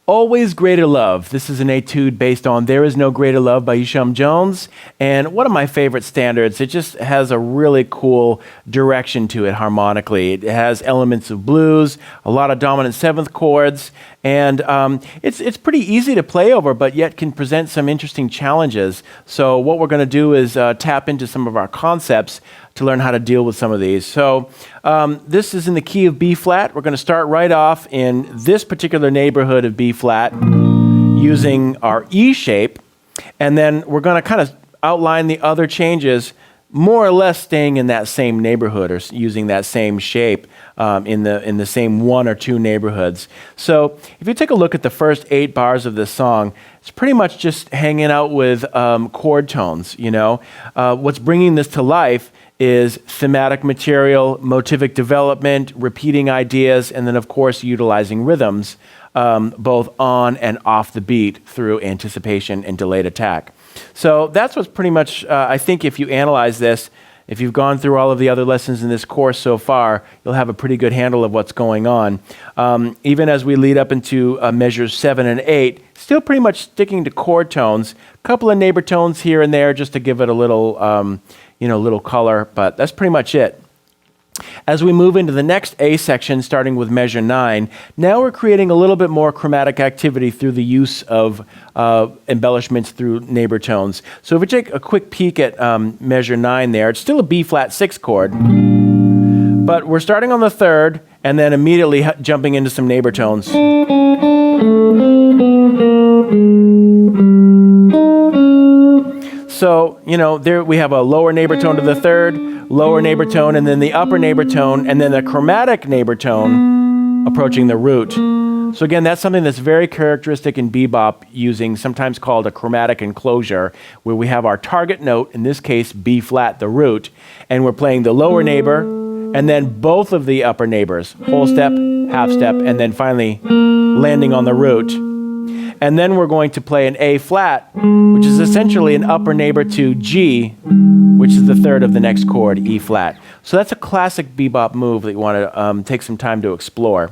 Always Greater Love. This is an etude based on There Is No Greater Love by Isham Jones, and one of my favorite standards. It just has a really cool direction to it harmonically. It has elements of blues, a lot of dominant seventh chords, and it's pretty easy to play over, but yet can present some interesting challenges. So what we're going to do is tap into some of our concepts to learn how to deal with some of these. So this is in the key of B flat. We're going to start right off in this particular neighborhood of B flat using our E shape, and then we're going to kind of outline the other changes, more or less staying in that same neighborhood or using that same shape in the same one or two neighborhoods. So if you take a look at the first 8 bars of this song, it's pretty much just hanging out with chord tones. You know, what's bringing this to life is thematic material, motivic development, repeating ideas, and then of course utilizing rhythms both on and off the beat through anticipation and delayed attack. So that's what's pretty much, I think if you analyze this, if you've gone through all of the other lessons in this course so far, you'll have a pretty good handle of what's going on. Even as we lead up into measures 7 and 8, still pretty much sticking to chord tones, a couple of neighbor tones here and there just to give it a little, little color, but that's pretty much it. As we move into the next A section, starting with measure 9, now we're creating a little bit more chromatic activity through the use of embellishments through neighbor tones. So if we take a quick peek at measure 9 there, it's still a B flat 6 chord, but we're starting on the 3rd and then immediately jumping into some neighbor tones. So, there we have a lower neighbor tone to the 3rd, lower neighbor tone, and then the upper neighbor tone, and then the chromatic neighbor tone approaching the root. So again, that's something that's very characteristic in bebop, using sometimes called a chromatic enclosure, where we have our target note, in this case B flat, the root, and we're playing the lower neighbor, and then both of the upper neighbors, whole step, half step, and then finally landing on the root. And then we're going to play an A flat, which is essentially an upper neighbor to G, which is the 3rd of the next chord, E flat. So that's a classic bebop move that you want to take some time to explore.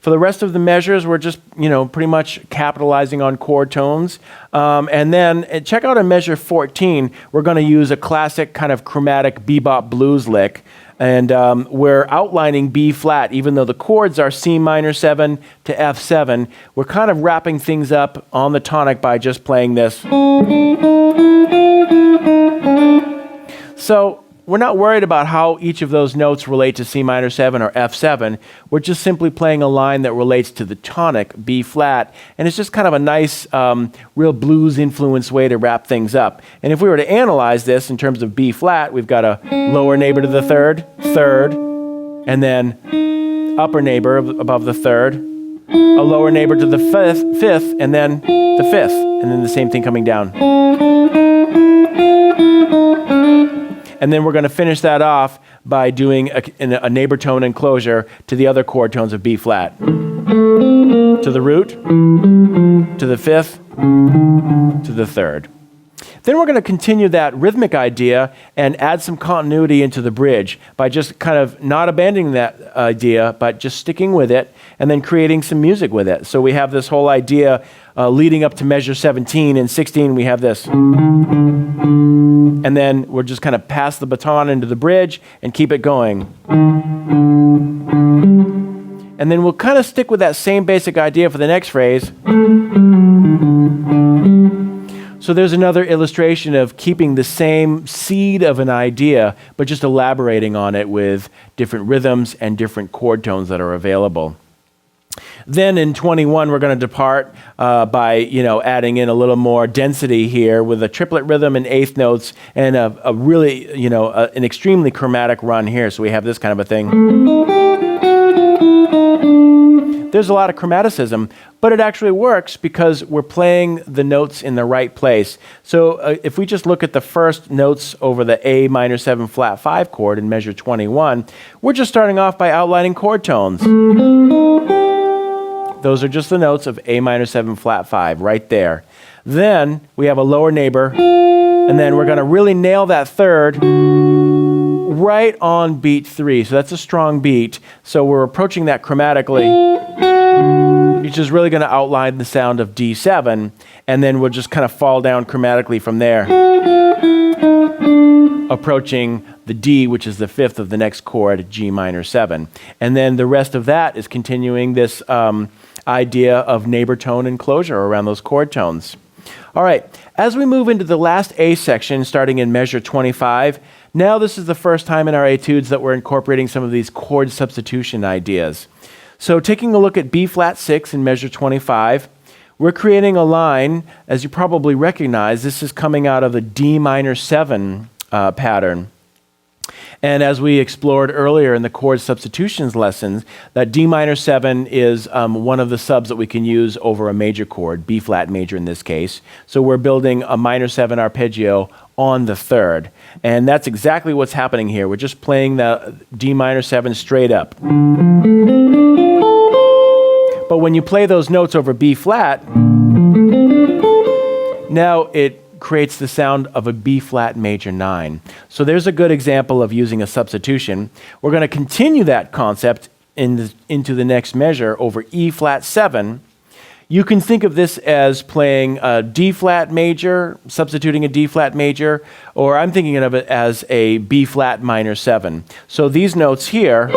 For the rest of the measures, we're just, pretty much capitalizing on chord tones. And then check out in measure 14, we're going to use a classic kind of chromatic bebop blues lick. And we're outlining B flat, even though the chords are C minor 7 to F7. We're kind of wrapping things up on the tonic by just playing this. So we're not worried about how each of those notes relate to C minor 7 or F7. We're just simply playing a line that relates to the tonic, B flat, and it's just kind of a nice, real blues influenced way to wrap things up. And if we were to analyze this in terms of B flat, we've got a lower neighbor to the 3rd, 3rd, and then upper neighbor above the 3rd, a lower neighbor to the 5th, and then the 5th, and then the same thing coming down. And then we're going to finish that off by doing a neighbor tone enclosure to the other chord tones of B flat. To the root, to the 5th, to the 3rd. Then we're going to continue that rhythmic idea and add some continuity into the bridge by just kind of not abandoning that idea, but just sticking with it and then creating some music with it. So we have this whole idea leading up to measure 17 and 16, we have this. And then we're just kind of pass the baton into the bridge and keep it going. And then we'll kind of stick with that same basic idea for the next phrase. So there's another illustration of keeping the same seed of an idea, but just elaborating on it with different rhythms and different chord tones that are available. Then in 21, we're going to depart by, adding in a little more density here with a triplet rhythm and eighth notes and a really, an extremely chromatic run here. So we have this kind of a thing. There's a lot of chromaticism, but it actually works because we're playing the notes in the right place. So if we just look at the first notes over the A minor 7 flat 5 chord in measure 21, we're just starting off by outlining chord tones. Those are just the notes of A minor 7 flat 5 right there. Then we have a lower neighbor, and then we're going to really nail that 3rd right on beat 3. So that's a strong beat. So we're approaching that chromatically. which is really going to outline the sound of D7, and then we'll just kind of fall down chromatically from there, approaching the D, which is the fifth of the next chord, G minor 7. And then the rest of that is continuing this idea of neighbor tone enclosure around those chord tones. All right, as we move into the last A section, starting in measure 25, now this is the first time in our etudes that we're incorporating some of these chord substitution ideas. So taking a look at B flat 6 in measure 25, we're creating a line, as you probably recognize, this is coming out of the D minor 7 pattern. And as we explored earlier in the chord substitutions lessons, that D minor 7 is one of the subs that we can use over a major chord, B flat major in this case. So we're building a minor 7 arpeggio on the third. And that's exactly what's happening here. We're just playing the D minor 7 straight up. But when you play those notes over B flat, now it creates the sound of a B flat major 9. So there's a good example of using a substitution. We're going to continue that concept into the next measure over E flat 7. You can think of this as playing a D flat major, substituting a D flat major, or I'm thinking of it as a B flat minor 7. So these notes here,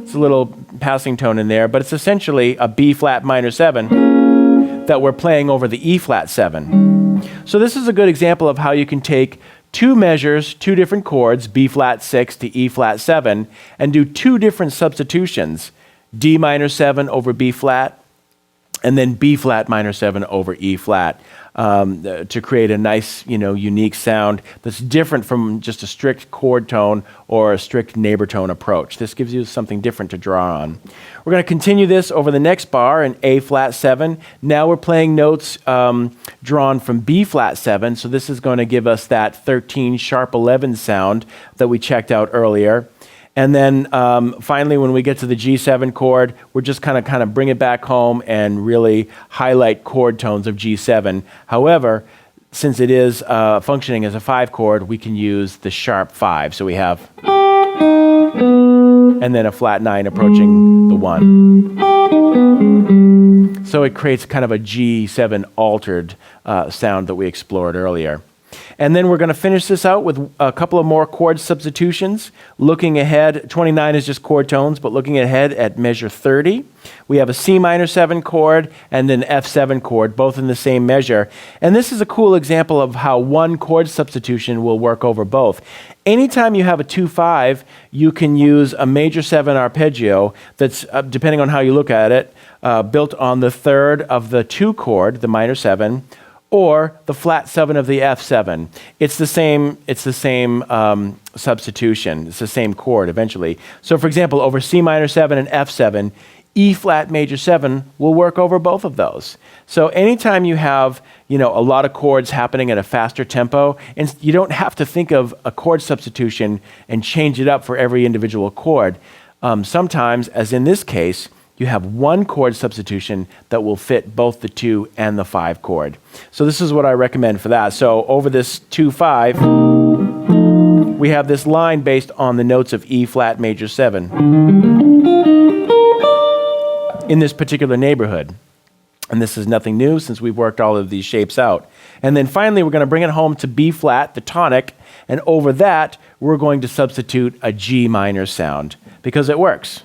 it's a little passing tone in there, but it's essentially a B flat minor 7 that we're playing over the E flat 7. So this is a good example of how you can take two measures, two different chords, B flat 6 to E flat 7, and do two different substitutions, D minor 7 over B flat, and then B flat minor 7 over E flat, to create a nice, unique sound that's different from just a strict chord tone or a strict neighbor tone approach. This gives you something different to draw on. We're going to continue this over the next bar in A flat 7. Now we're playing notes drawn from B flat 7, so this is going to give us that 13 sharp 11 sound that we checked out earlier. And then finally, when we get to the G7 chord, we're just kind of bring it back home and really highlight chord tones of G7. However, since it is functioning as a 5 chord, we can use the sharp 5. So we have, and then a flat 9 approaching the 1. So it creates kind of a G7 altered sound that we explored earlier. And then we're going to finish this out with a couple of more chord substitutions. Looking ahead, 29 is just chord tones, but looking ahead at measure 30, we have a C minor 7 chord and an F7 chord, both in the same measure. And this is a cool example of how one chord substitution will work over both. Anytime you have a 2-5, you can use a major 7 arpeggio that's, depending on how you look at it, built on the third of the 2 chord, the minor 7, or the flat 7 of the F7. It's the same substitution. It's the same chord eventually. So for example, over C minor 7 and F7, E flat major 7 will work over both of those. So anytime you have, a lot of chords happening at a faster tempo, and you don't have to think of a chord substitution and change it up for every individual chord. Sometimes, as in this case, you have one chord substitution that will fit both the 2 and the 5 chord. So this is what I recommend for that. So over this 2-5, we have this line based on the notes of E flat major 7 in this particular neighborhood. And this is nothing new since we've worked all of these shapes out. And then finally, we're going to bring it home to B flat, the tonic, and over that, we're going to substitute a G minor sound because it works.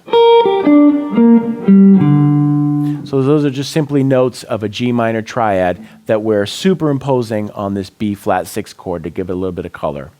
So those are just simply notes of a G minor triad that we're superimposing on this B flat 6 chord to give it a little bit of color.